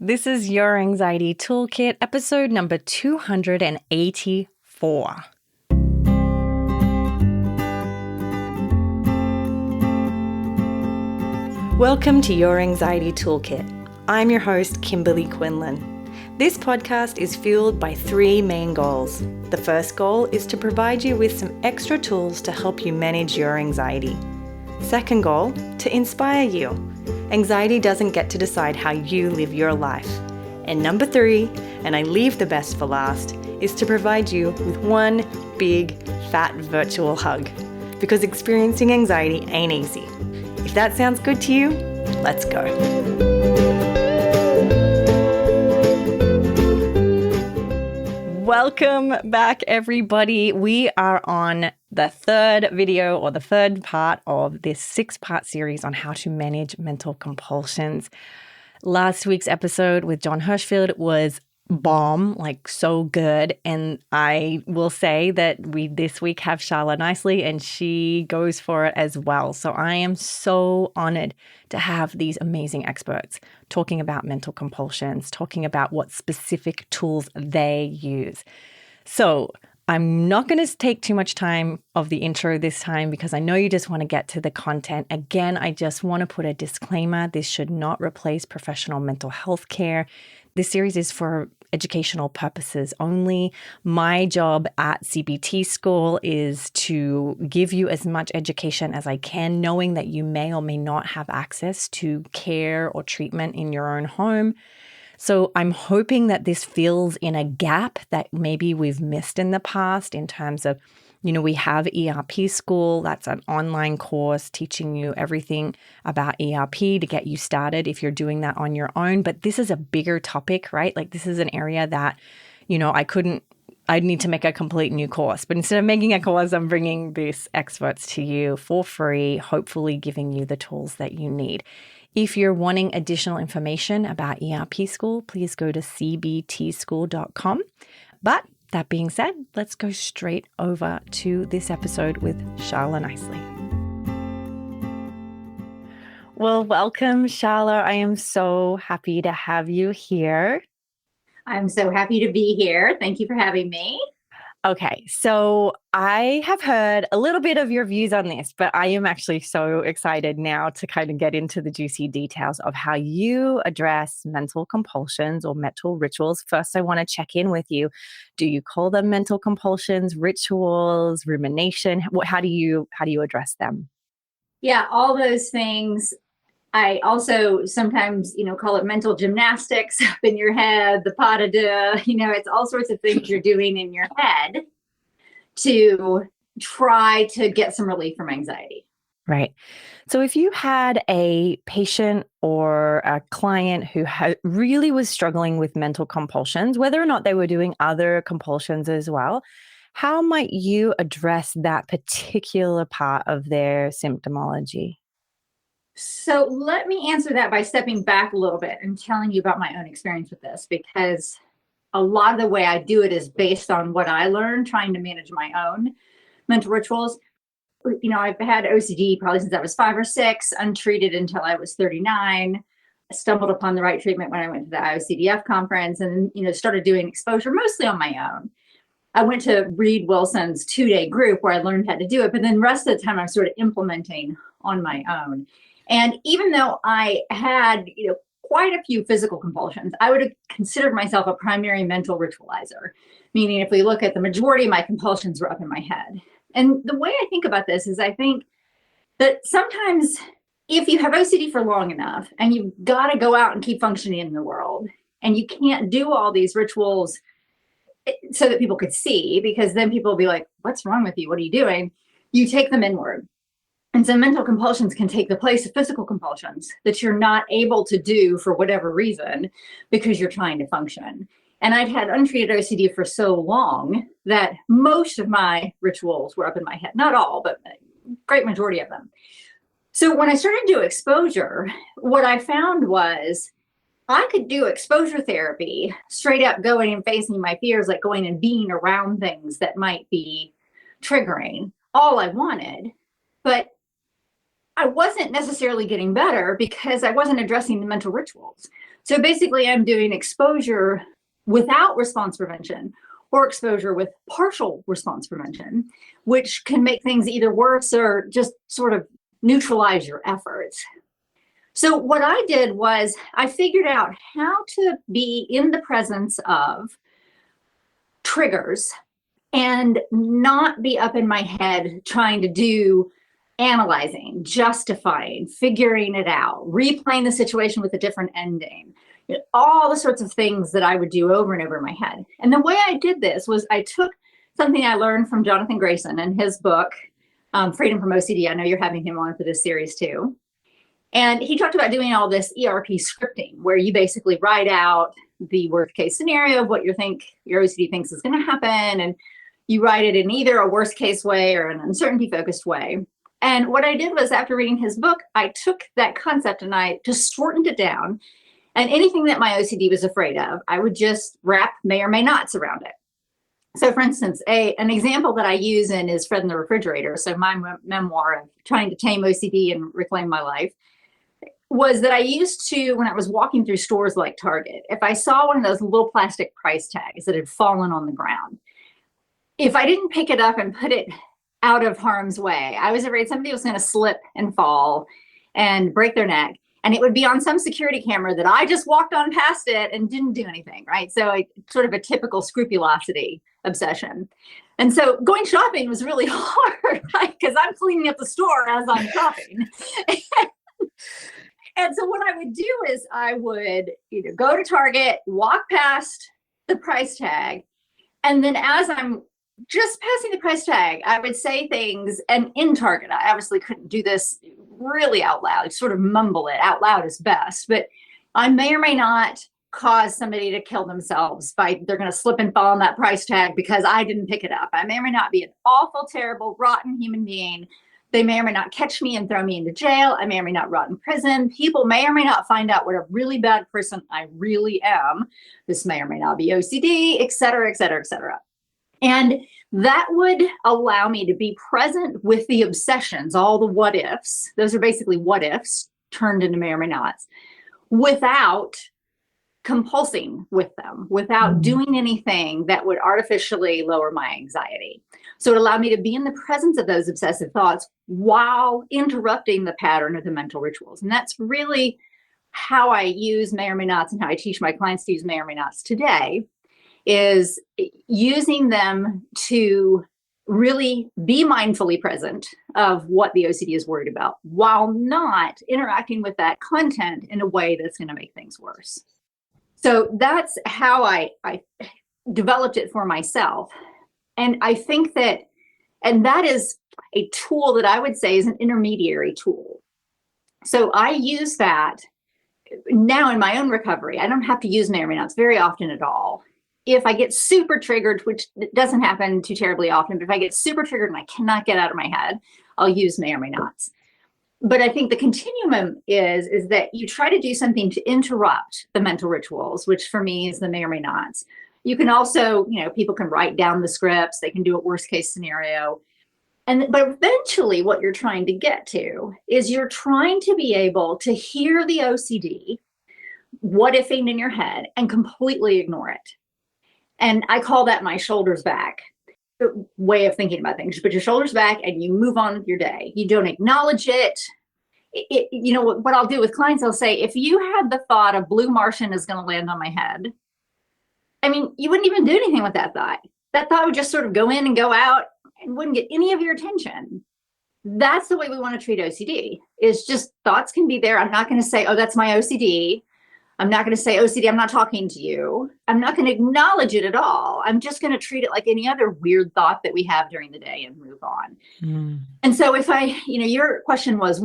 This is Your Anxiety Toolkit, episode number 284. Welcome to Your Anxiety Toolkit. I'm your host, Kimberly Quinlan. This podcast is fueled by three main goals. The first goal is to provide you with some extra tools to help you manage your anxiety. Second goal, to inspire you. Anxiety doesn't get to decide how you live your life. And number three, and I leave the best for last, is to provide you with one big, fat virtual hug. Because experiencing anxiety ain't easy. If that sounds good to you, let's go. Welcome back, everybody. We are on the third video or the third part of this 6-part series on how to manage mental compulsions. Last week's episode with Jon Hershfield was bomb, like so good. And I will say that we this week have Shala Nicely and she goes for it as well. So I am so honored to have these amazing experts talking about mental compulsions, talking about what specific tools they use. So I'm not going to take too much time of the intro this time because I know you just want to get to the content. Again, I just want to put a disclaimer. This should not replace professional mental health care. This series is for educational purposes only. My job at CBT School is to give you as much education as I can, knowing that you may or may not have access to care or treatment in your own home. So I'm hoping that this fills in a gap that maybe we've missed in the past in terms of, we have ERP School. That's an online course teaching you everything about ERP to get you started if you're doing that on your own. But this is a bigger topic, right? Like this is an area that, I'd need to make a complete new course. But instead of making a course, I'm bringing these experts to you for free, hopefully giving you the tools that you need. If you're wanting additional information about ERP School, please go to cbtschool.com. But that being said, let's go straight over to this episode with Shala Nicely. Well, welcome, Shala. I am so happy to have you here. I'm so happy to be here. Thank you for having me. Okay, so I have heard a little bit of your views on this, but I am actually so excited now to kind of get into the juicy details of how you address mental compulsions or mental rituals. First, I want to check in with you. Do you call them mental compulsions, rituals, rumination? How do you address them? Yeah, all those things. I also sometimes, call it mental gymnastics up in your head, the pas de deux, it's all sorts of things you're doing in your head to try to get some relief from anxiety. Right. So if you had a patient or a client who really was struggling with mental compulsions, whether or not they were doing other compulsions as well, how might you address that particular part of their symptomology? So let me answer that by stepping back a little bit and telling you about my own experience with this, because a lot of the way I do it is based on what I learned trying to manage my own mental rituals. I've had OCD probably since I was 5 or 6, untreated until I was 39. I stumbled upon the right treatment when I went to the IOCDF conference and, started doing exposure mostly on my own. I went to Reed Wilson's 2-day group where I learned how to do it, but then the rest of the time I'm sort of implementing on my own. And even though I had, quite a few physical compulsions, I would have considered myself a primary mental ritualizer, meaning if we look at the majority of my compulsions were up in my head. And the way I think about this is I think that sometimes if you have OCD for long enough and you've got to go out and keep functioning in the world and you can't do all these rituals so that people could see, because then people will be like, what's wrong with you? What are you doing? You take them inward. And so mental compulsions can take the place of physical compulsions that you're not able to do for whatever reason because you're trying to function. And I'd had untreated OCD for so long that most of my rituals were up in my head. Not all, but a great majority of them. So when I started to do exposure, what I found was I could do exposure therapy straight up going and facing my fears, like going and being around things that might be triggering, all I wanted. But I wasn't necessarily getting better because I wasn't addressing the mental rituals. So basically, I'm doing exposure without response prevention or exposure with partial response prevention, which can make things either worse or just sort of neutralize your efforts. So what I did was I figured out how to be in the presence of triggers and not be up in my head trying to do analyzing, justifying, figuring it out, replaying the situation with a different ending, all the sorts of things that I would do over and over in my head. And the way I did this was I took something I learned from Jonathan Grayson in his book, Freedom from OCD. I know you're having him on for this series too. And he talked about doing all this ERP scripting, where you basically write out the worst case scenario of what your OCD thinks is going to happen. And you write it in either a worst case way or an uncertainty focused way. And what I did was, after reading his book, I took that concept and I just shortened it down. And anything that my OCD was afraid of, I would just wrap may or may nots around it. So for instance, an example that I use in is Fred in the Refrigerator, so my memoir of trying to tame OCD and reclaim my life, was that I used to, when I was walking through stores like Target, if I saw one of those little plastic price tags that had fallen on the ground, if I didn't pick it up and put it out of harm's way, I was afraid somebody was going to slip and fall and break their neck. And it would be on some security camera that I just walked on past it and didn't do anything, right? So sort of a typical scrupulosity obsession. And so going shopping was really hard, right? Because I'm cleaning up the store as I'm shopping. And so what I would do is I would either go to Target, walk past the price tag, and then as I'm just passing the price tag, I would say things, and in Target, I obviously couldn't do this really out loud, sort of mumble it out loud is best, but I may or may not cause somebody to kill themselves by they're going to slip and fall on that price tag because I didn't pick it up. I may or may not be an awful, terrible, rotten human being. They may or may not catch me and throw me into jail. I may or may not rot in prison. People may or may not find out what a really bad person I really am. This may or may not be OCD, et cetera, et cetera, et cetera. And that would allow me to be present with the obsessions, all the what ifs. Those are basically what ifs turned into may or may nots, without compulsing with them, without doing anything that would artificially lower my anxiety. So it allowed me to be in the presence of those obsessive thoughts while interrupting the pattern of the mental rituals. And that's really how I use may or may nots and how I teach my clients to use may or may nots today, is using them to really be mindfully present of what the OCD is worried about while not interacting with that content in a way that's going to make things worse. So that's how I developed it for myself. And I think that, and that is a tool that I would say is an intermediary tool. So I use that now in my own recovery. I don't have to use may or may nots very often at all. If I get super triggered, which doesn't happen too terribly often, but if I get super triggered and I cannot get out of my head, I'll use may or may nots. But I think the continuum is that you try to do something to interrupt the mental rituals, which for me is the may or may nots. You can also, people can write down the scripts, they can do a worst case scenario. But eventually what you're trying to get to is you're trying to be able to hear the OCD, what ifing in your head, and completely ignore it. And I call that my shoulders back way of thinking about things. You put your shoulders back and you move on with your day. You don't acknowledge it. What I'll do with clients, I'll say, if you had the thought a blue Martian is going to land on my head, you wouldn't even do anything with that thought. That thought would just sort of go in and go out and wouldn't get any of your attention. That's the way we want to treat OCD, is just thoughts can be there. I'm not going to say, oh, that's my OCD. I'm not going to say, OCD, I'm not talking to you. I'm not going to acknowledge it at all. I'm just going to treat it like any other weird thought that we have during the day and move on. And so if your question was,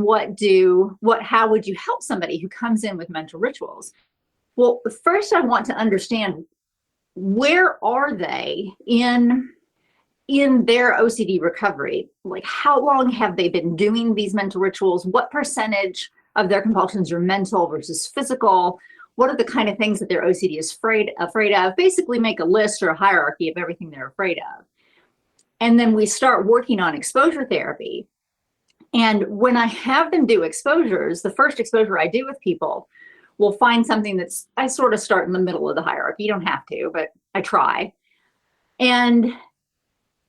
how would you help somebody who comes in with mental rituals? Well, first I want to understand, where are they in their OCD recovery? Like, how long have they been doing these mental rituals? What percentage of their compulsions are mental versus physical? What are the kind of things that their OCD is afraid of? Basically make a list or a hierarchy of everything they're afraid of. And then we start working on exposure therapy. And when I have them do exposures, the first exposure I do with people will find something I sort of start in the middle of the hierarchy. You don't have to, but I try. And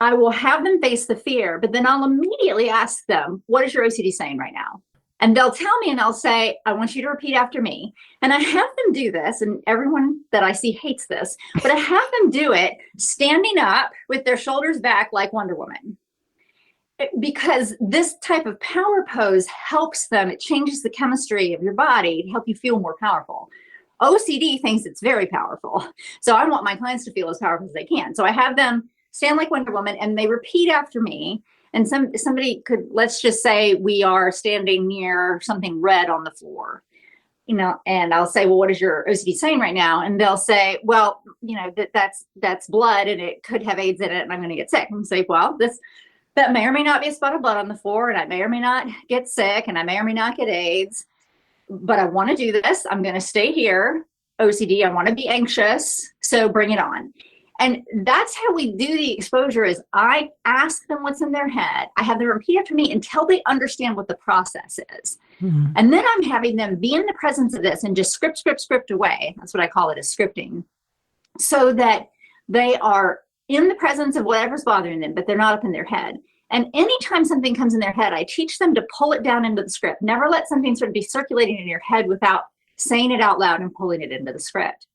I will have them face the fear, but then I'll immediately ask them, what is your OCD saying right now? And they'll tell me, and I'll say, I want you to repeat after me. And I have them do this, and everyone that I see hates this, but I have them do it standing up with their shoulders back like Wonder Woman. Because this type of power pose helps them. It changes the chemistry of your body to help you feel more powerful. OCD thinks it's very powerful. So I want my clients to feel as powerful as they can. So I have them stand like Wonder Woman, and they repeat after me. And somebody could, let's just say we are standing near something red on the floor, and I'll say, well, what is your OCD saying right now? And they'll say, well, that's blood, and it could have AIDS in it, and I'm going to get sick. And say, well, that may or may not be a spot of blood on the floor, and I may or may not get sick, and I may or may not get AIDS, but I want to do this. I'm going to stay here. OCD, I want to be anxious, so bring it on. And that's how we do the exposure. Is I ask them what's in their head. I have them repeat after me until they understand what the process is. Mm-hmm. And then I'm having them be in the presence of this and just script away. That's what I call it, is scripting. So that they are in the presence of whatever's bothering them, but they're not up in their head. And anytime something comes in their head, I teach them to pull it down into the script. Never let something sort of be circulating in your head without saying it out loud and pulling it into the script.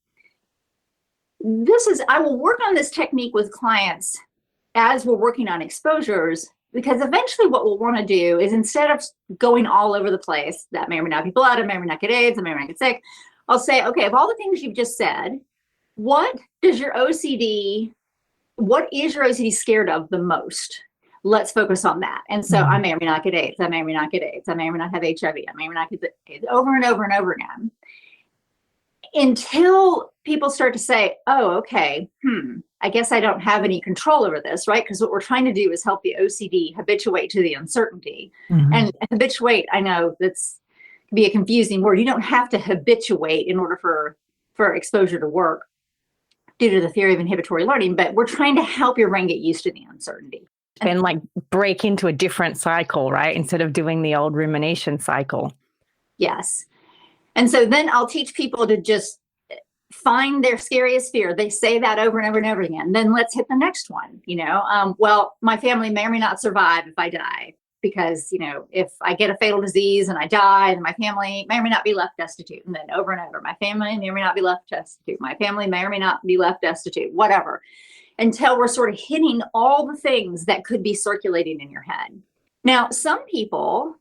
I will work on this technique with clients as we're working on exposures, because eventually what we'll want to do is, instead of going all over the place, that may or may not be blood, I may or may not get AIDS, I may or may not get sick, I'll say, okay, of all the things you've just said, what is your OCD scared of the most? Let's focus on that. And so I may or may not get AIDS, I may or may not get AIDS, I may or may not have HIV, I may or may not get AIDS, over and over and over again. Until people start to say, oh, okay, I guess I don't have any control over this, right? Because what we're trying to do is help the OCD habituate to the uncertainty. Mm-hmm. And habituate, I know that's can be a confusing word. You don't have to habituate in order for exposure to work due to the theory of inhibitory learning, but we're trying to help your brain get used to the uncertainty. And like break into a different cycle, right? Instead of doing the old rumination cycle. Yes. And so then I'll teach people to just find their scariest fear. They say that over and over and over again. Then let's hit the next one. Well, my family may or may not survive if I die, because, if I get a fatal disease and I die, then my family may or may not be left destitute. And then over and over, my family may or may not be left destitute. My family may or may not be left destitute, whatever, until we're sort of hitting all the things that could be circulating in your head. Now, some people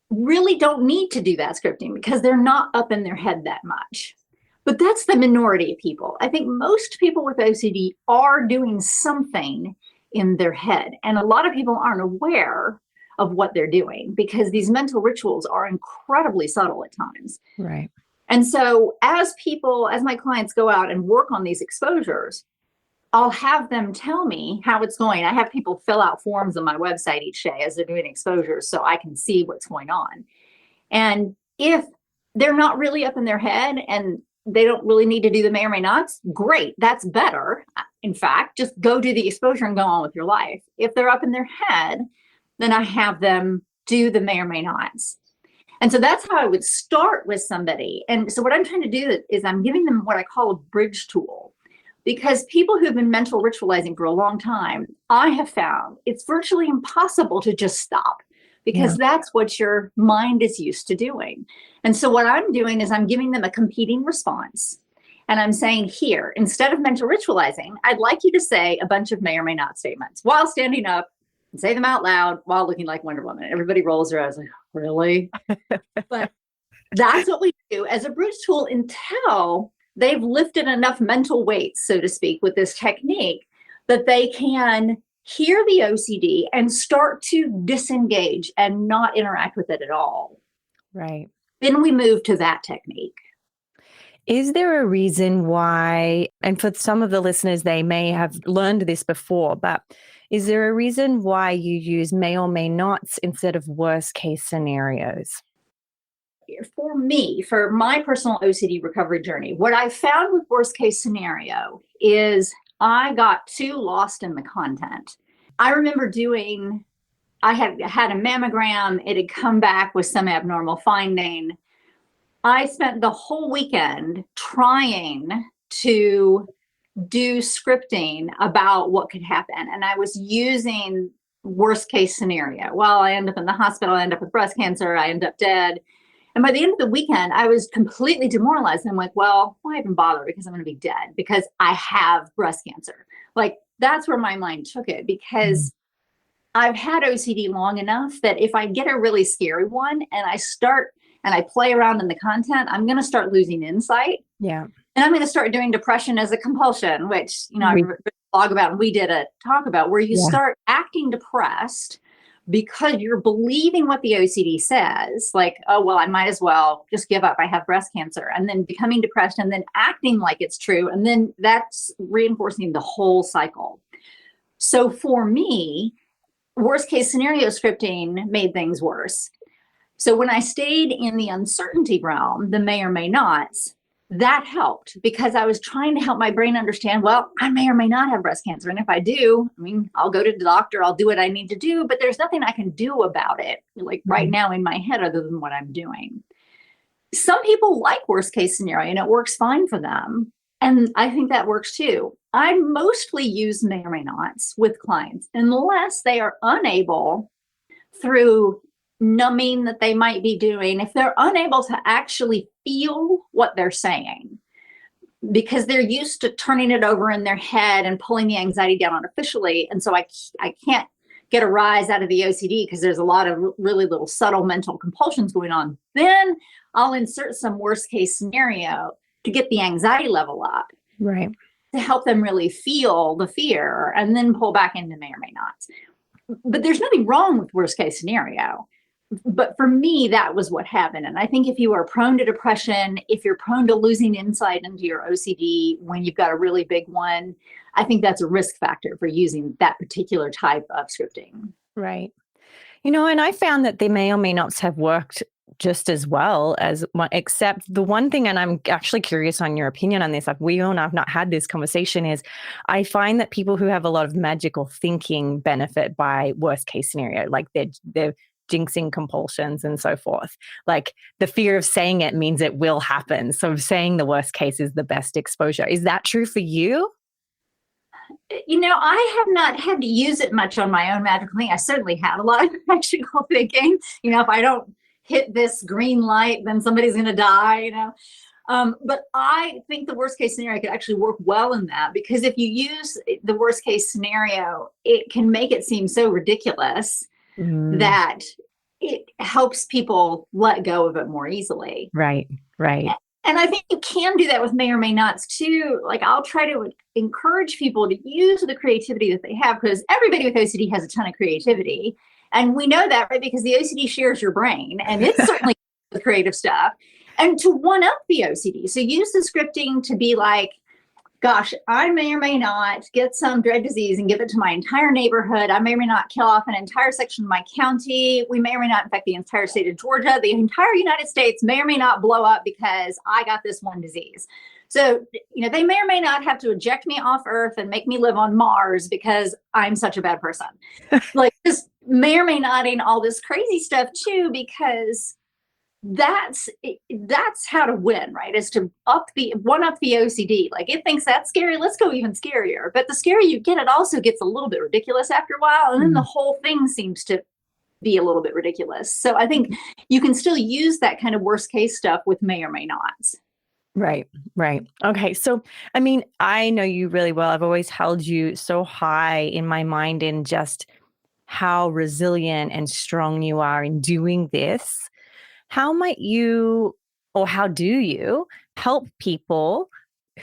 really don't need to do that scripting because they're not up in their head that much. But that's the minority of people. I think most people with OCD are doing something in their head. And a lot of people aren't aware of what they're doing, because these mental rituals are incredibly subtle at times. Right. And so as my clients go out and work on these exposures, I'll have them tell me how it's going. I have people fill out forms on my website each day as they're doing exposures, so I can see what's going on. And if they're not really up in their head and they don't really need to do the may or may nots, great, that's better. In fact, just go do the exposure and go on with your life. If they're up in their head, then I have them do the may or may nots. And so that's how I would start with somebody. And so what I'm trying to do is I'm giving them what I call a bridge tool. Because people who've been mental ritualizing for a long time, I have found it's virtually impossible to just stop, because that's what your mind is used to doing. And so what I'm doing is I'm giving them a competing response. And I'm saying, here, instead of mental ritualizing, I'd like you to say a bunch of may or may not statements while standing up and say them out loud while looking like Wonder Woman. Everybody rolls their eyes like, really? But that's what we do as a bridge tool until they've lifted enough mental weights, so to speak, with this technique that they can hear the OCD and start to disengage and not interact with it at all. Right. Then we move to that technique. Is there a reason why, and for some of the listeners, they may have learned this before, but is there a reason why you use may or may nots instead of worst case scenarios? For me, for my personal OCD recovery journey, what I found with worst case scenario is I got too lost in the content. I remember I had a mammogram. It had come back with some abnormal finding. I spent the whole weekend trying to do scripting about what could happen. And I was using worst case scenario. Well, I end up in the hospital, I end up with breast cancer, I end up dead. And by the end of the weekend, I was completely demoralized. I'm like, well, why even bother? Because I'm going to be dead because I have breast cancer. Like, that's where my mind took it, because I've had OCD long enough that if I get a really scary one and I play around in the content, I'm going to start losing insight. Yeah. And I'm going to start doing depression as a compulsion, which, I wrote a blog about, and we did a talk about, where you start acting depressed because you're believing what the OCD says, like, oh, well, I might as well just give up. I have breast cancer, and then becoming depressed and then acting like it's true. And then that's reinforcing the whole cycle. So for me, worst case scenario scripting made things worse. So when I stayed in the uncertainty realm, the may or may nots, that helped, because I was trying to help my brain understand, well, I may or may not have breast cancer. And if I do, I mean, I'll go to the doctor, I'll do what I need to do, but there's nothing I can do about it, like right now in my head, other than what I'm doing. Some people like worst case scenario and it works fine for them. And I think that works too. I mostly use may or may nots with clients unless they are unable, through numbing that they might be doing, if they're unable to actually feel what they're saying, because they're used to turning it over in their head and pulling the anxiety down artificially. And so I can't get a rise out of the OCD because there's a lot of really little subtle mental compulsions going on. Then I'll insert some worst case scenario to get the anxiety level up. Right. To help them really feel the fear, and then pull back into may or may not. But there's nothing wrong with worst case scenario. But for me, that was what happened. And I think if you are prone to depression, if you're prone to losing insight into your OCD when you've got a really big one, I think that's a risk factor for using that particular type of scripting. Right. And I found that the may or may nots have worked just as well as one, except the one thing, and I'm actually curious on your opinion on this, like we and I've not had this conversation, is I find that people who have a lot of magical thinking benefit by worst case scenario, like they're jinxing compulsions and so forth. Like the fear of saying it means it will happen. So saying the worst case is the best exposure. Is that true for you? I have not had to use it much on my own magical thing. I certainly had a lot of magical thinking. If I don't hit this green light, then somebody's going to die, But I think the worst case scenario could actually work well in that, because if you use the worst case scenario, it can make it seem so ridiculous that it helps people let go of it more easily. Right. And I think you can do that with may or may nots too. Like, I'll try to encourage people to use the creativity that they have, because everybody with OCD has a ton of creativity. And we know that, right? Because the OCD shares your brain, and it's certainly the creative stuff. And to one up the OCD. So use the scripting to be like, gosh, I may or may not get some dread disease and give it to my entire neighborhood. I may or may not kill off an entire section of my county. We may or may not infect the entire state of Georgia. The entire United States may or may not blow up because I got this one disease. So, they may or may not have to eject me off Earth and make me live on Mars because I'm such a bad person. Like, just may or may not in all this crazy stuff too, because that's how to win, right? Is to one up the OCD. Like, it thinks that's scary, let's go even scarier. But the scarier you get, it also gets a little bit ridiculous after a while, and then the whole thing seems to be a little bit ridiculous. So I think you can still use that kind of worst case stuff with may or may nots. Right. Okay. So, I know you really well. I've always held you so high in my mind in just how resilient and strong you are in doing this. How might you, or how do you help people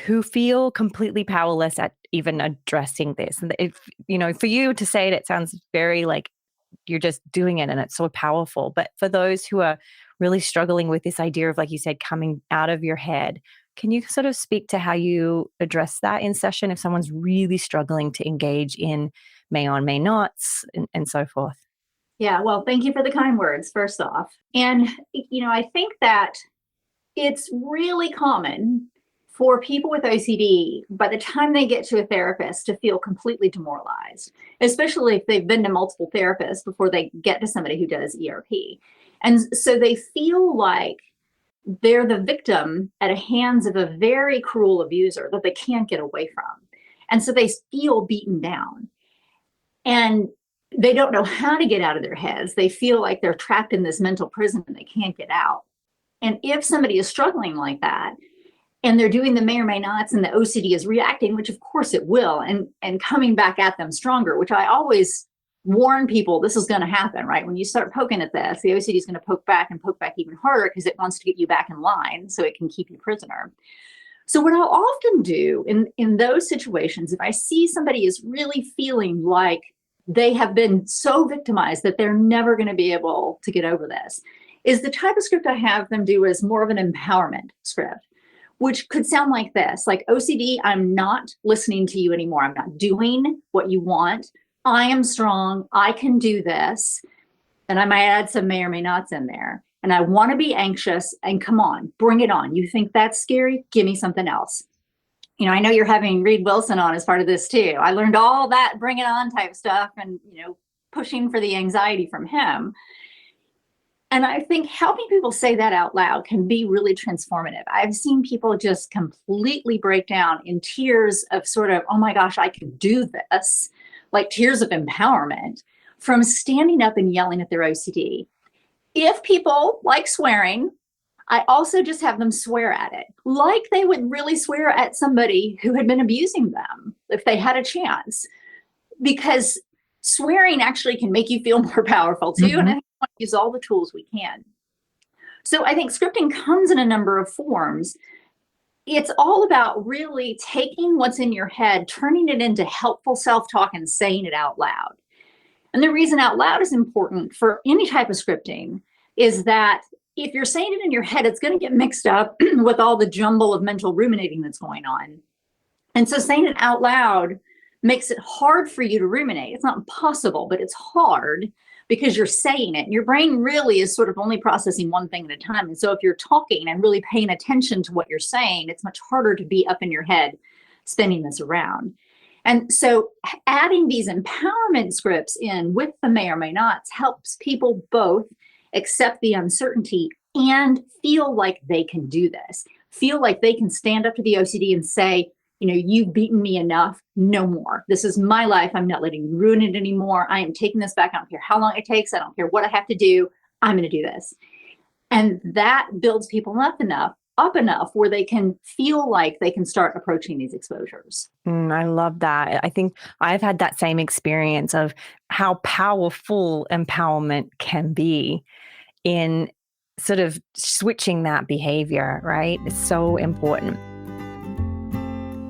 who feel completely powerless at even addressing this? And if, for you to say it, it sounds very like you're just doing it and it's so powerful. But for those who are really struggling with this idea of, like you said, coming out of your head, can you sort of speak to how you address that in session if someone's really struggling to engage in may or may nots and so forth? Yeah, well, thank you for the kind words, first off. And, I think that it's really common for people with OCD, by the time they get to a therapist, to feel completely demoralized, especially if they've been to multiple therapists before they get to somebody who does ERP. And so they feel like they're the victim at the hands of a very cruel abuser that they can't get away from. And so they feel beaten down. And they don't know how to get out of their heads. They feel like they're trapped in this mental prison and they can't get out. And if somebody is struggling like that, and they're doing the may or may nots, and the OCD is reacting, which of course it will, and coming back at them stronger, which I always warn people this is going to happen, right? When you start poking at this, the OCD is going to poke back and poke back even harder because it wants to get you back in line so it can keep you prisoner. So what I'll often do in those situations, if I see somebody is really feeling like they have been so victimized that they're never going to be able to get over this, is the type of script I have them do is more of an empowerment script, which could sound like this, like OCD, I'm not listening to you anymore. I'm not doing what you want. I am strong. I can do this. And I might add some may or may nots in there. And I want to be anxious, and come on, bring it on. You think that's scary? Give me something else. You know, I know you're having Reed Wilson on as part of this too. I learned all that bring it on type stuff and, pushing for the anxiety from him. And I think helping people say that out loud can be really transformative. I've seen people just completely break down in tears of sort of, oh my gosh, I can do this, like tears of empowerment from standing up and yelling at their OCD. If people like swearing, I also just have them swear at it, like they would really swear at somebody who had been abusing them if they had a chance, because swearing actually can make you feel more powerful too. Mm-hmm. And I think we want to use all the tools we can. So I think scripting comes in a number of forms. It's all about really taking what's in your head, turning it into helpful self-talk and saying it out loud. And the reason out loud is important for any type of scripting is that if you're saying it in your head, it's going to get mixed up with all the jumble of mental ruminating that's going on. And so saying it out loud makes it hard for you to ruminate. It's not impossible, but it's hard because you're saying it. Your brain really is sort of only processing one thing at a time. And so if you're talking and really paying attention to what you're saying, it's much harder to be up in your head spinning this around. And so adding these empowerment scripts in with the may or may nots helps people both accept the uncertainty and feel like they can do this, feel like they can stand up to the OCD and say, you've beaten me enough, no more. This is my life. I'm not letting you ruin it anymore. I am taking this back. I don't care how long it takes. I don't care what I have to do. I'm going to do this. And that builds people up enough where they can feel like they can start approaching these exposures. I love that. I think I've had that same experience of how powerful empowerment can be in sort of switching that behavior, right? It's so important.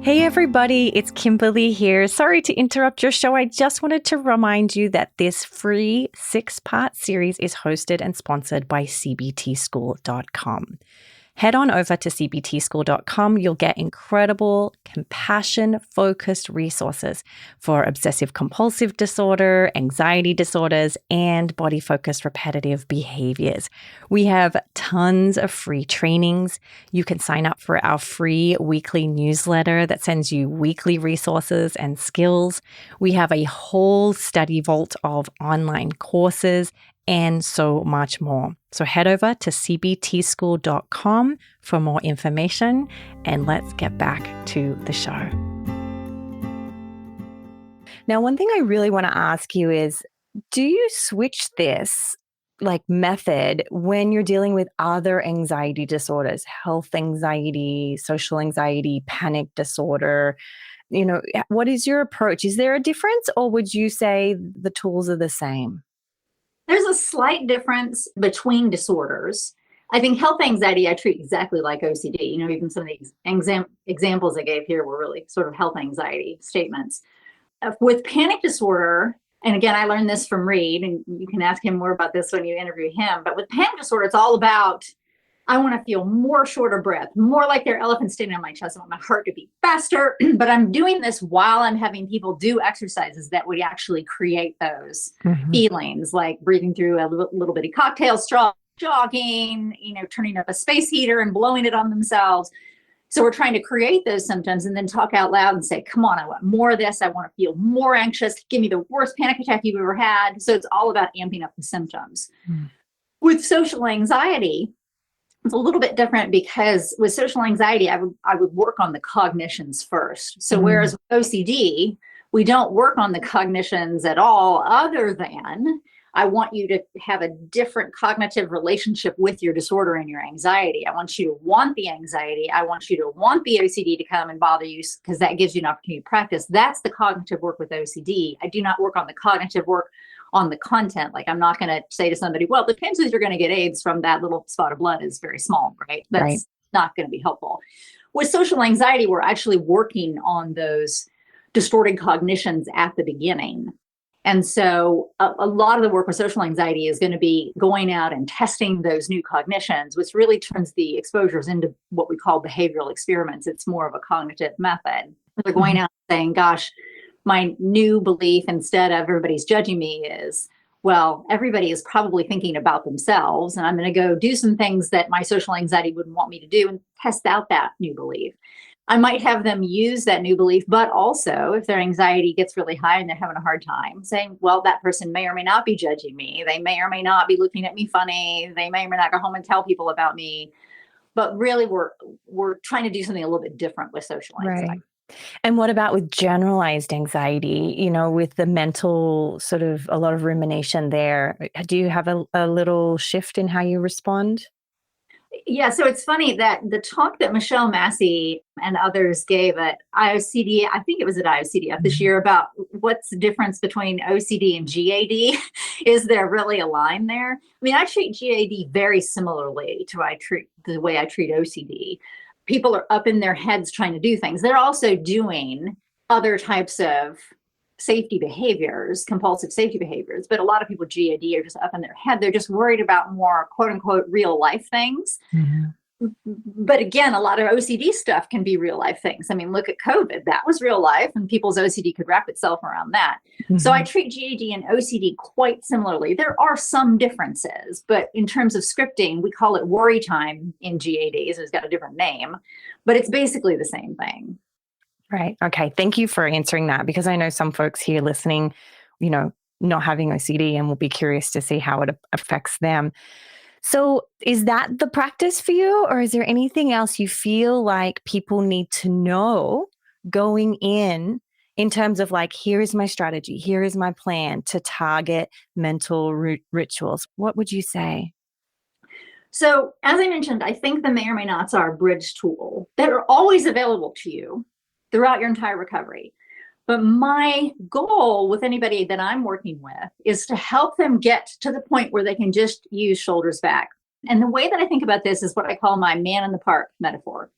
Hey everybody, it's Kimberly here. Sorry to interrupt your show. I just wanted to remind you that this free 6-part series is hosted and sponsored by cbtschool.com. Head on over to cbtschool.com. You'll get incredible, compassion-focused resources for obsessive compulsive disorder, anxiety disorders, and body-focused repetitive behaviors. We have tons of free trainings. You can sign up for our free weekly newsletter that sends you weekly resources and skills. We have a whole study vault of online courses and so much more. So head over to cbtschool.com for more information, and let's get back to the show. Now, one thing I really want to ask you is, do you switch this method when you're dealing with other anxiety disorders, health anxiety, social anxiety, panic disorder? What is your approach? Is there a difference, or would you say the tools are the same? There's a slight difference between disorders. I think health anxiety I treat exactly like OCD. Even some of the examples I gave here were really sort of health anxiety statements. With panic disorder, and again, I learned this from Reed, and you can ask him more about this when you interview him, but with panic disorder, it's all about, I want to feel more shorter breath, more like there are elephants standing on my chest. I want my heart to beat faster, but I'm doing this while I'm having people do exercises that would actually create those feelings, like breathing through a little bitty cocktail straw, jogging, turning up a space heater and blowing it on themselves. So we're trying to create those symptoms and then talk out loud and say, come on, I want more of this. I want to feel more anxious. Give me the worst panic attack you've ever had. So it's all about amping up the symptoms. With social anxiety, It's a little bit different because with social anxiety, I would work on the cognitions first. So whereas with OCD, we don't work on the cognitions at all, other than I want you to have a different cognitive relationship with your disorder and your anxiety. I want you to want the anxiety. I want you to want the OCD to come and bother you, because that gives you an opportunity to practice. That's the cognitive work with OCD. I do not work on the cognitive work on the content. Like, I'm not going to say to somebody, well, the chances you're going to get AIDS from that little spot of blood is very small, right? That's Right. not going to be helpful. With social anxiety, we're actually working on those distorted cognitions at the beginning. And so a lot of the work with social anxiety is going to be going out and testing those new cognitions, which really turns the exposures into what we call behavioral experiments. It's more of a cognitive method. They're going out and saying, gosh, my new belief, instead of everybody's judging me, is, well, everybody is probably thinking about themselves, and I'm going to go do some things that my social anxiety wouldn't want me to do and test out that new belief. I might have them use that new belief, but also if their anxiety gets really high and they're having a hard time, saying, well, that person may or may not be judging me. They may or may not be looking at me funny. They may or may not go home and tell people about me. But really, we're trying to do something a little bit different with social anxiety. Right. And what about with generalized anxiety, with the mental sort of a lot of rumination there? Do you have a little shift in how you respond? Yeah, so it's funny that the talk that Michelle Massey and others gave at IOCD, I think it was at IOCDF this year, about what's the difference between OCD and GAD. Is there really a line there? I mean, I treat GAD very similarly to the way I treat OCD. People are up in their heads trying to do things. They're also doing other types of safety behaviors, compulsive safety behaviors, but a lot of people with GAD are just up in their head. They're just worried about more quote unquote real life things. But again, a lot of OCD stuff can be real life things. I mean, look at COVID. That was real life, and people's OCD could wrap itself around that. So I treat GAD and OCD quite similarly. There are some differences, but in terms of scripting, we call it worry time in GAD. So it's got a different name, but it's basically the same thing. Right. Okay. Thank you for answering that, because I know some folks here listening, not having OCD, and will be curious to see how it affects them. So is that the practice for you, or is there anything else you feel like people need to know going in terms of like, here is my strategy, here is my plan to target mental rituals? What would you say? So as I mentioned, I think the may or may nots are a bridge tool that are always available to you throughout your entire recovery. But my goal with anybody that I'm working with is to help them get to the point where they can just use shoulders back. And the way that I think about this is what I call my man in the park metaphor.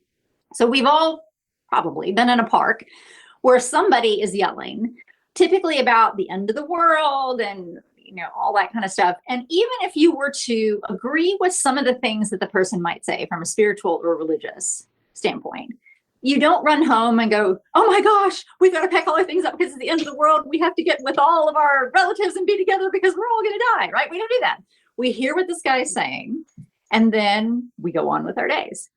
So we've all probably been in a park where somebody is yelling, typically about the end of the world and all that kind of stuff. And even if you were to agree with some of the things that the person might say from a spiritual or religious standpoint, you don't run home and go, oh my gosh, we've got to pack all our things up because it's the end of the world. We have to get with all of our relatives and be together because we're all going to die, right? We don't do that. We hear what this guy is saying, and then we go on with our days.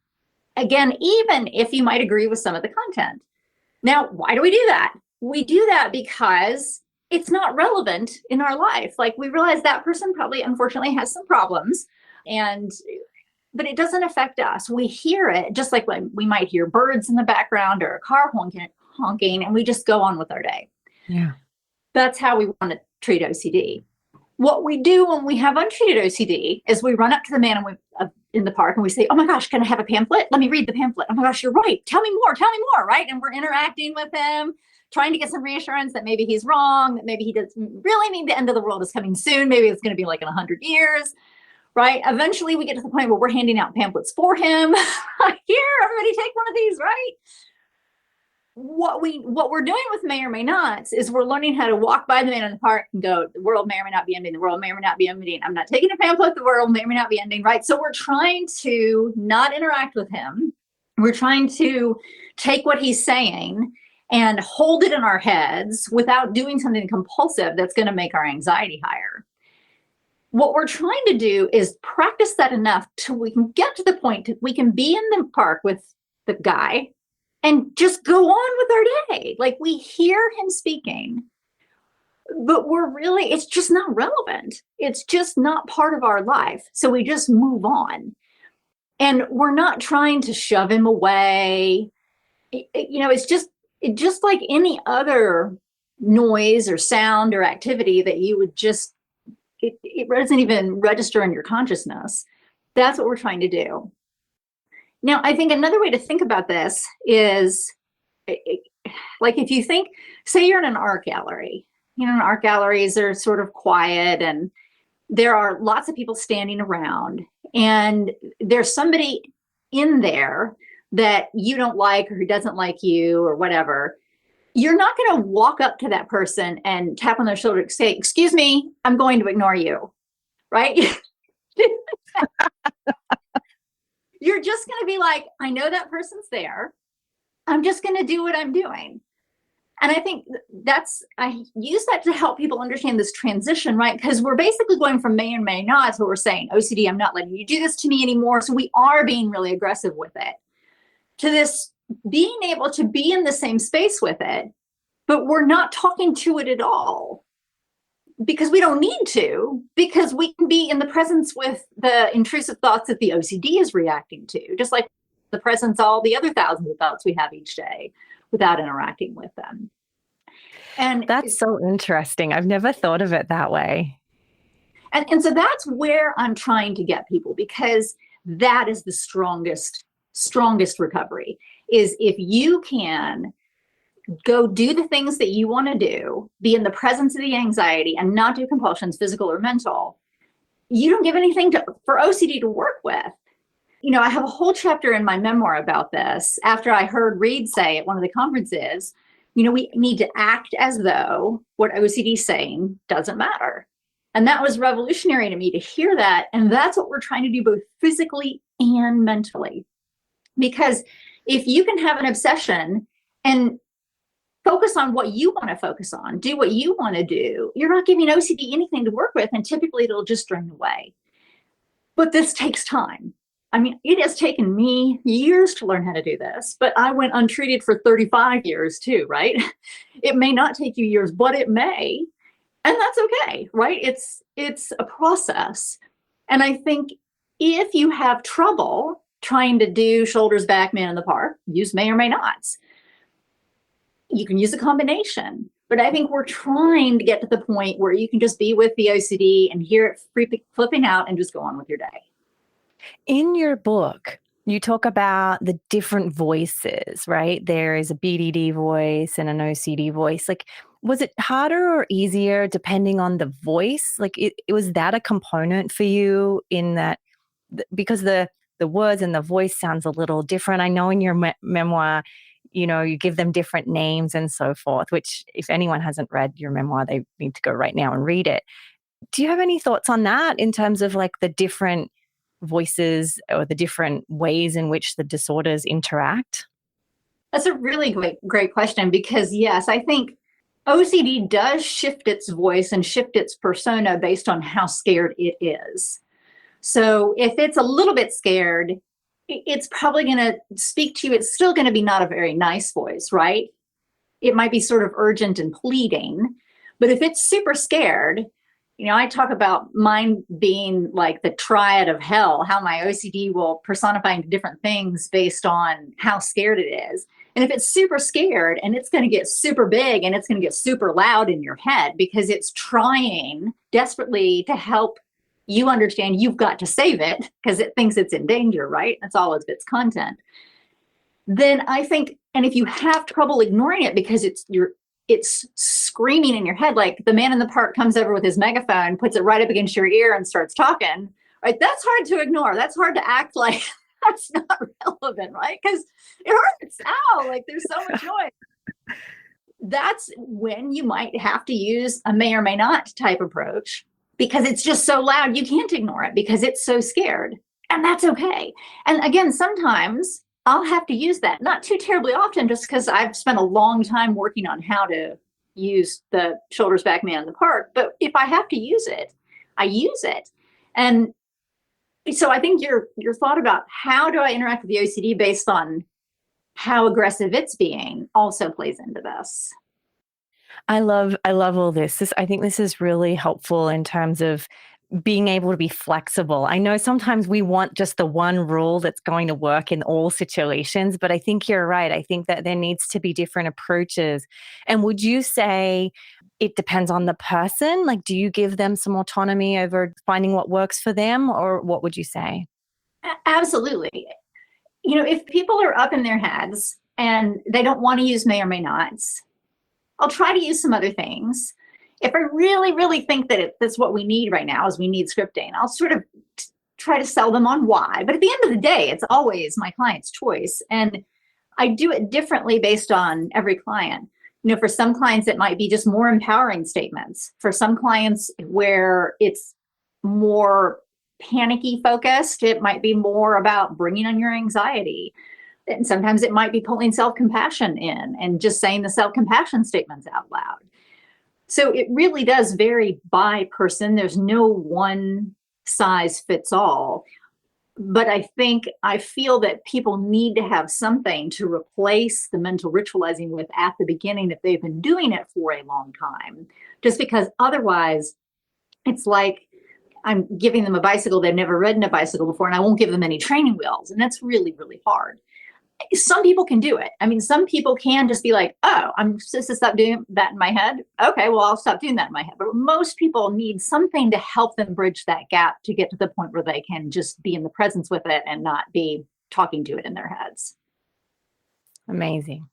Again, even if you might agree with some of the content. Now, why do we do that? We do that because it's not relevant in our life. Like, we realize that person probably, unfortunately, has some problems, but it doesn't affect us. We hear it just like when we might hear birds in the background or a car honking, and we just go on with our day. Yeah. That's how we want to treat OCD. What we do when we have untreated OCD is we run up to the man in the park and we say, oh my gosh, can I have a pamphlet? Let me read the pamphlet. Oh my gosh, you're right. Tell me more, right? And we're interacting with him, trying to get some reassurance that maybe he's wrong, that maybe he doesn't really mean the end of the world is coming soon. Maybe it's going to be like in 100 years. Right? Eventually we get to the point where we're handing out pamphlets for him. Here, everybody take one of these, right? What we're doing with may or may nots is we're learning how to walk by the man in the park and go, the world may or may not be ending. The world may or may not be ending. I'm not taking a pamphlet. The world may or may not be ending, right? So we're trying to not interact with him. We're trying to take what he's saying and hold it in our heads without doing something compulsive that's going to make our anxiety higher. What we're trying to do is practice that enough till we can get to the point that we can be in the park with the guy and just go on with our day. Like, we hear him speaking, but it's just not relevant. It's just not part of our life. So we just move on. And we're not trying to shove him away. It's just like any other noise or sound or activity that you would just, it doesn't even register in your consciousness. That's what we're trying to do. Now, I think another way to think about this is, like, if you think, say you're in an art gallery, art galleries are sort of quiet and there are lots of people standing around, and there's somebody in there that you don't like or who doesn't like you or whatever. You're not going to walk up to that person and tap on their shoulder and say, "Excuse me, I'm going to ignore you," right? You're just going to be like, "I know that person's there. I'm just going to do what I'm doing." And I think I use that to help people understand this transition, right? Because we're basically going from may and may not. So we're saying, OCD, I'm not letting you do this to me anymore. So we are being really aggressive with it. To this being able to be in the same space with it, but we're not talking to it at all. Because we don't need to, because we can be in the presence with the intrusive thoughts that the OCD is reacting to, just like the presence, all the other thousands of thoughts we have each day without interacting with them. And that's so interesting. I've never thought of it that way. And so that's where I'm trying to get people, because that is the strongest recovery, is if you can go do the things that you want to do, be in the presence of the anxiety and not do compulsions, physical or mental, you don't give anything for OCD to work with. I have a whole chapter in my memoir about this after I heard Reed say at one of the conferences, we need to act as though what OCD is saying doesn't matter. And that was revolutionary to me to hear that. And that's what we're trying to do both physically and mentally. Because if you can have an obsession and focus on what you want to focus on, do what you want to do, you're not giving OCD anything to work with, and typically it'll just drain away. But this takes time. I mean, it has taken me years to learn how to do this, but I went untreated for 35 years too, right? It may not take you years, but it may, and that's okay, right? It's a process. And I think if you have trouble trying to do shoulders back, man in the park, use may or may nots. You can use a combination, but I think we're trying to get to the point where you can just be with the OCD and hear it flipping out and just go on with your day. In your book, you talk about the different voices, right? There is a BDD voice and an OCD voice. Like, was it harder or easier depending on the voice? Like, was that a component for you in that? Because the words and the voice sounds a little different. I know in your memoir, you give them different names and so forth, which if anyone hasn't read your memoir, they need to go right now and read it. Do you have any thoughts on that in terms of like the different voices or the different ways in which the disorders interact? That's a really great question, because yes, I think OCD does shift its voice and shift its persona based on how scared it is. So if it's a little bit scared, it's probably going to speak to you. It's still going to be not a very nice voice, right? It might be sort of urgent and pleading. But if it's super scared, I talk about mine being like the triad of hell, how my OCD will personify into different things based on how scared it is. And if it's super scared, and it's going to get super big and it's going to get super loud in your head because it's trying desperately to help you understand you've got to save it because it thinks it's in danger, right? That's all of its content. Then I think, and if you have trouble ignoring it because it's screaming in your head, like the man in the park comes over with his megaphone, puts it right up against your ear and starts talking, right? That's hard to ignore. That's hard to act like that's not relevant, right? Because it hurts. Ow, like there's so much noise. That's when you might have to use a may or may not type approach, because it's just so loud, you can't ignore it because it's so scared. And that's okay. And again, sometimes I'll have to use that, not too terribly often, just because I've spent a long time working on how to use the shoulders back, man in the park. But if I have to use it, I use it. And so I think your thought about how do I interact with the OCD based on how aggressive it's being also plays into this. I love all this. I think this is really helpful in terms of being able to be flexible. I know sometimes we want just the one rule that's going to work in all situations, but I think you're right. I think that there needs to be different approaches. And would you say it depends on the person? Like, do you give them some autonomy over finding what works for them, or what would you say? Absolutely. If people are up in their heads and they don't want to use may or may nots, I'll try to use some other things. If I really, really think that that's what we need right now is we need scripting, I'll sort of try to sell them on why. But at the end of the day, it's always my client's choice. And I do it differently based on every client. For some clients, it might be just more empowering statements. For some clients where it's more panicky focused, it might be more about bringing on your anxiety. And sometimes it might be pulling self-compassion in and just saying the self-compassion statements out loud. So it really does vary by person. There's no one size fits all. But I feel that people need to have something to replace the mental ritualizing with at the beginning if they've been doing it for a long time. Just because otherwise, it's like I'm giving them a bicycle they've never ridden a bicycle before, and I won't give them any training wheels. And that's really, really hard. Some people can do it. I mean, some people can just be like, oh, I'm supposed to stop doing that in my head. Okay, well, I'll stop doing that in my head. But most people need something to help them bridge that gap to get to the point where they can just be in the presence with it and not be talking to it in their heads. Amazing.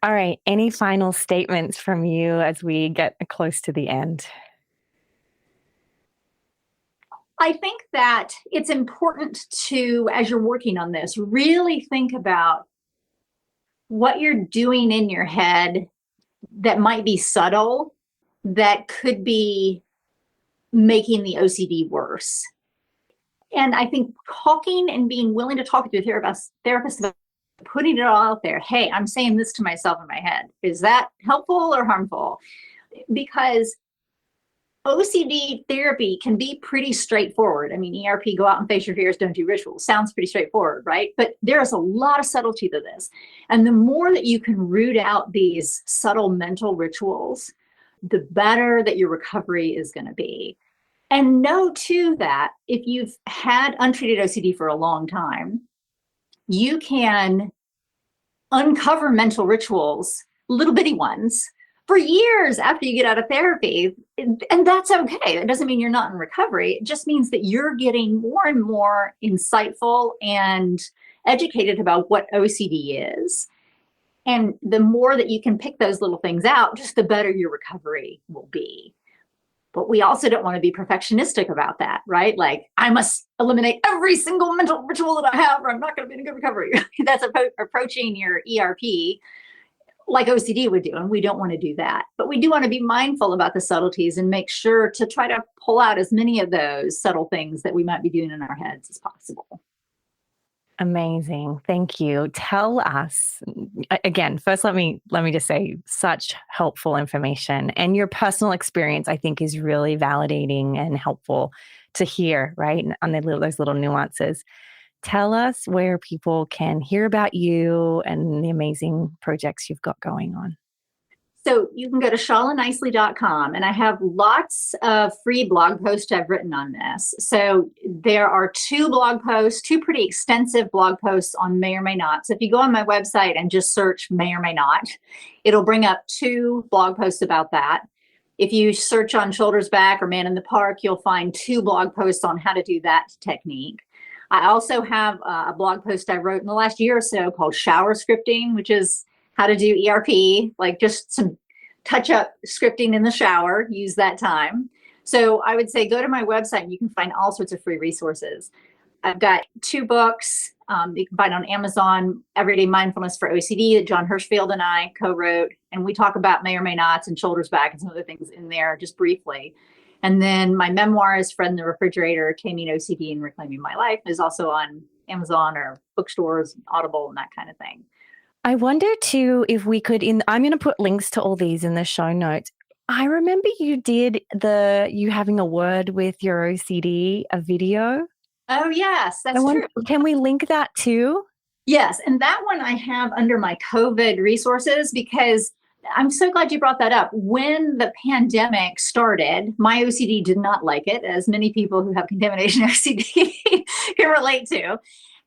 All right. Any final statements from you as we get close to the end? I think that it's important to, as you're working on this, really think about what you're doing in your head that might be subtle, that could be making the OCD worse. And I think talking and being willing to talk to a therapist about putting it all out there. Hey, I'm saying this to myself in my head. Is that helpful or harmful? Because OCD therapy can be pretty straightforward. I mean, ERP, go out and face your fears, don't do rituals. Sounds pretty straightforward, right? But there's a lot of subtlety to this. And the more that you can root out these subtle mental rituals, the better that your recovery is going to be. And know too that if you've had untreated OCD for a long time, you can uncover mental rituals, little bitty ones, for years after you get out of therapy. And that's okay. It doesn't mean you're not in recovery. It just means that you're getting more and more insightful and educated about what OCD is. And the more that you can pick those little things out, just the better your recovery will be. But we also don't want to be perfectionistic about that, right? Like, I must eliminate every single mental ritual that I have, or I'm not going to be in a good recovery. That's approaching your ERP like OCD would do, and we don't want to do that. But we do want to be mindful about the subtleties and make sure to try to pull out as many of those subtle things that we might be doing in our heads as possible. Amazing. Thank you. Tell us again, first, let me just say such helpful information, and your personal experience, I think, is really validating and helpful to hear, right? On those little nuances. Tell us where people can hear about you and the amazing projects you've got going on. So you can go to shalanicely.com, and I have lots of free blog posts I've written on this. So there are two pretty extensive blog posts on may or may not. So if you go on my website and just search may or may not, it'll bring up two blog posts about that. If you search on shoulders back or man in the park, you'll find two blog posts on how to do that technique. I also have a blog post I wrote in the last year or so called Shower Scripting, which is how to do ERP, like just some touch-up scripting in the shower, use that time. So I would say go to my website and you can find all sorts of free resources. I've got two books you can find on Amazon, Everyday Mindfulness for OCD, that Jon Hershfield and I co-wrote. And we talk about may or may nots and shoulders back and some other things in there just briefly. And then my memoir is Friend in the Refrigerator, Taming OCD and Reclaiming My Life, is also on Amazon or bookstores, Audible, and that kind of thing. I wonder too if we could, I'm going to put links to all these in the show notes. I remember you did you having a word with your OCD, a video. Oh, yes, that's true. Can we link that too? Yes, and that one I have under my COVID resources because I'm so glad you brought that up. When the pandemic started, my OCD did not like it, as many people who have contamination OCD can relate to.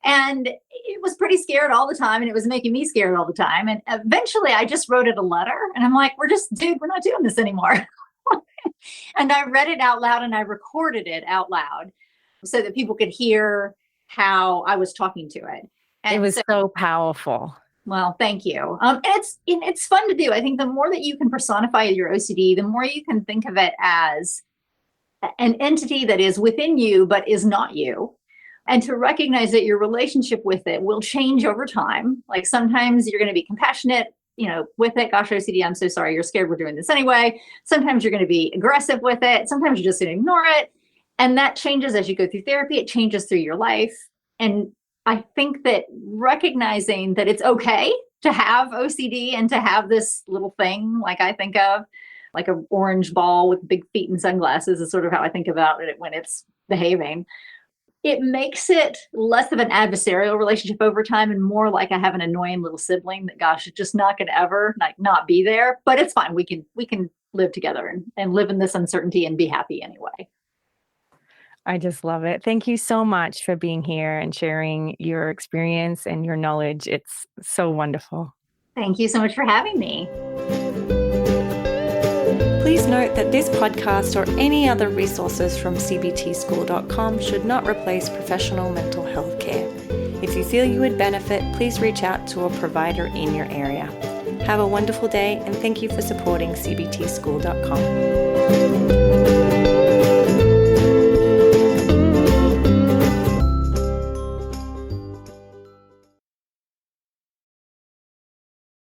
And it was pretty scared all the time, and it was making me scared all the time. And eventually I just wrote it a letter, and I'm like, we're not doing this anymore. And I read it out loud, and I recorded it out loud so that people could hear how I was talking to it. And it was so powerful. Well, thank you. And it's fun to do. I think the more that you can personify your OCD, the more you can think of it as an entity that is within you, but is not you. And to recognize that your relationship with it will change over time. Like sometimes you're going to be compassionate, with it. Gosh, OCD, I'm so sorry. You're scared we're doing this anyway. Sometimes you're going to be aggressive with it. Sometimes you're just going to ignore it. And that changes as you go through therapy. It changes through your life. And I think that recognizing that it's okay to have OCD and to have this little thing, like I think of, like an orange ball with big feet and sunglasses is sort of how I think about it when it's behaving. It makes it less of an adversarial relationship over time and more like I have an annoying little sibling that, gosh, it's just not going to ever not be there. But it's fine. We can live together and live in this uncertainty and be happy anyway. I just love it. Thank you so much for being here and sharing your experience and your knowledge. It's so wonderful. Thank you so much for having me. Please note that this podcast or any other resources from cbtschool.com should not replace professional mental health care. If you feel you would benefit, please reach out to a provider in your area. Have a wonderful day, and thank you for supporting cbtschool.com.